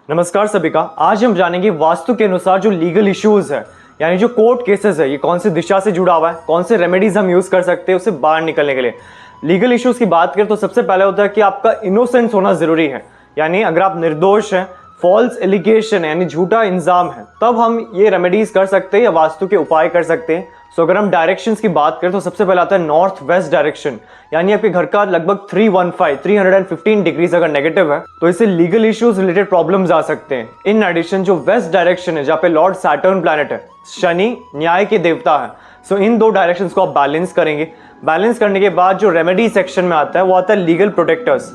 नमस्कार सभी का। आज हम जानेंगे वास्तु के अनुसार जो लीगल इश्यूज है यानी जो कोर्ट केसेस है ये कौन सी दिशा से जुड़ा हुआ है, कौन से रेमेडीज हम यूज कर सकते हैं उससे बाहर निकलने के लिए। लीगल इश्यूज की बात करें तो सबसे पहले होता है कि आपका इनोसेंस होना जरूरी है, यानी अगर आप निर्दोष हैं, फॉल्स एलिगेशन यानी झूठा इल्जाम है, तब हम ये रेमेडीज कर सकते हैं या वास्तु के उपाय कर सकते हैं। सो अगर हम डायरेक्शंस की बात करें तो सबसे पहले आता है नॉर्थ वेस्ट डायरेक्शन, यानी आपके घर का लगभग 315 डिग्रीज अगर नेगेटिव है तो इससे लीगल इश्यूज रिलेटेड प्रॉब्लम्स आ सकते हैं। इन एडिशन जो वेस्ट डायरेक्शन है जहाँ पे लॉर्ड सैटर्न प्लैनेट है, शनि न्याय के देवता है, सो इन दो डायरेक्शंस को आप बैलेंस करेंगे। बैलेंस करने के बाद जो रेमेडी सेक्शन में आता है वो आता है लीगल प्रोटेक्टर्स,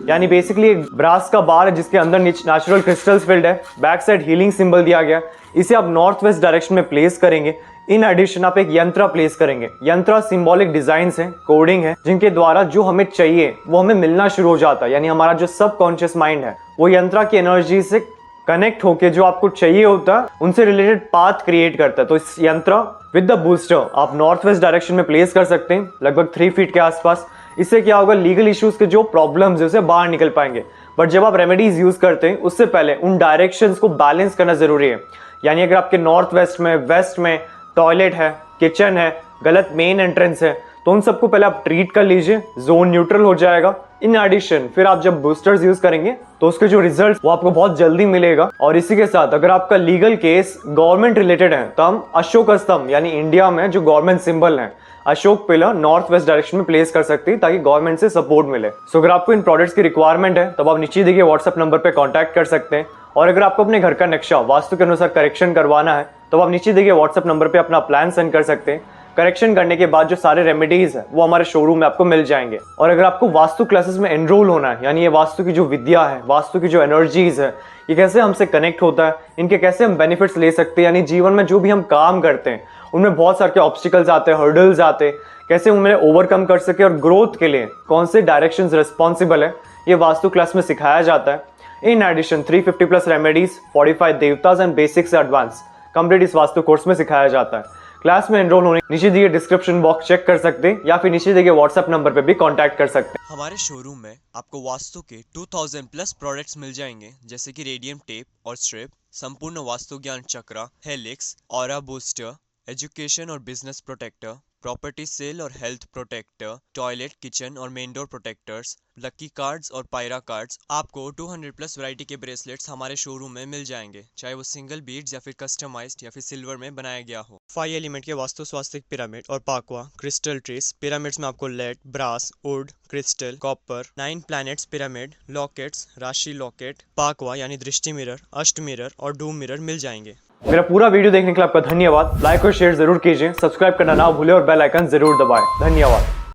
यानी बेसिकली एक ब्रास का बार है जिसके अंदर नेचुरल क्रिस्टल्स फिल्ड है, बैक साइड हीलिंग सिंबल दिया गया, इसे आप नॉर्थ वेस्ट डायरेक्शन में प्लेस करेंगे। इन एडिशन आप एक यंत्र प्लेस करेंगे। यंत्र सिंबॉलिक डिजाइन्स हैं, कोडिंग है, जिनके द्वारा जो हमें चाहिए वो हमें मिलना शुरू हो जाता है, यानी हमारा जो सबकॉन्शियस माइंड है वो यंत्र की एनर्जी से कनेक्ट होके जो आपको चाहिए होता है उनसे रिलेटेड पाथ क्रिएट करता है। तो इस यंत्र विद द बूस्टर आप नॉर्थ वेस्ट डायरेक्शन में प्लेस कर सकते हैं, लगभग 3 फीट के आसपास। इससे क्या होगा, लीगल इश्यूज के जो प्रॉब्लम्स है उसे बाहर निकल पाएंगे। बट जब आप रेमेडीज यूज करते हैं उससे पहले उन डायरेक्शंस को बैलेंस करना जरूरी है, यानी अगर आपके नॉर्थ वेस्ट में टॉयलेट है, किचन है, गलत मेन एंट्रेंस है, तो उन सबको पहले आप ट्रीट कर लीजिए, जोन न्यूट्रल हो जाएगा। इन एडिशन फिर आप जब बूस्टर्स यूज करेंगे तो उसके जो रिजल्ट वो आपको बहुत जल्दी मिलेगा। और इसी के साथ अगर आपका लीगल केस गवर्नमेंट रिलेटेड है तो हम अशोक स्तंभ यानी इंडिया में जो गवर्नमेंट सिंबल है Ashok pillar north west direction में प्लेस कर सकते हैं ताकि गवर्नमेंट से सपोर्ट मिले। सो अगर आपको इन प्रोडक्ट्स की रिक्वायरमेंट है तब आप नीचे दिए व्हाट्सएप नंबर पर कॉन्टैक्ट कर सकते हैं। और अगर आपको अपने घर का नक्शा वास्तु के अनुसार करेक्शन करवाना है तो आप नीचे दिए व्हाट्सएप नंबर पे अपना प्लान सेंड कर सकते हैं। करेक्शन करने के बाद जो सारे रेमेडीज है वो हमारे शोरूम में आपको मिल जाएंगे। और अगर आपको वास्तु क्लासेस में एनरोल होना है, यानी ये वास्तु की जो विद्या है, वास्तु की जो एनर्जीज है, ये कैसे हमसे कनेक्ट होता है, इनके कैसे हम बेनिफिट्स ले सकते हैं, यानी जीवन में जो भी हम काम करते हैं उनमें बहुत सारे ऑब्स्टिकल्स आते हैं, हर्डल्स आते हैं, कैसे उन्हें ओवरकम कर सके और ग्रोथ के लिए कौन से डायरेक्शंस रिस्पॉन्सिबल है, ये वास्तु क्लास में सिखाया जाता है। इन एडिशन 350 प्लस रेमेडीज, 45 देवताज एंड बेसिक्स एडवांस कंप्लीट इस वास्तु कोर्स में सिखाया जाता है। क्लास में एनरोल होने नीचे दिए डिस्क्रिप्शन बॉक्स चेक कर सकते हैं या फिर नीचे दिए व्हाट्सएप नंबर पे भी कांटेक्ट कर सकते हैं। हमारे शोरूम में आपको वास्तु के 2000 प्लस प्रोडक्ट्स मिल जाएंगे, जैसे कि रेडियम टेप और स्ट्रिप, संपूर्ण वास्तु ज्ञान चक्र, हेलिक्स, ऑरा बूस्टर, एजुकेशन और बिजनेस प्रोटेक्टर, प्रॉपर्टी सेल और हेल्थ प्रोटेक्टर, टॉयलेट, किचन और main door protectors, lucky cards और पायरा कार्ड्स। आपको 200 प्लस वैरायटी के ब्रेसलेट्स हमारे शोरूम में मिल जाएंगे, चाहे वो सिंगल बीड्स या फिर कस्टमाइज्ड या फिर सिल्वर में बनाया गया हो। 5 एलिमेंट के वास्तु स्वास्तिक पिरामिड और पाकवा क्रिस्टल ट्रीज पिरामिड्स में आपको lead, brass, wood, crystal, copper, 9 planets pyramid, lockets, राशि लॉकेट, पाकवा यानी दृष्टि मिरर, अष्ट मिरर और डूम मिरर मिल जाएंगे। मेरा पूरा वीडियो देखने के लिए आपका धन्यवाद। लाइक और शेयर जरूर कीजिए, सब्सक्राइब करना ना भूलें और बेल आइकन जरूर दबाएं। धन्यवाद।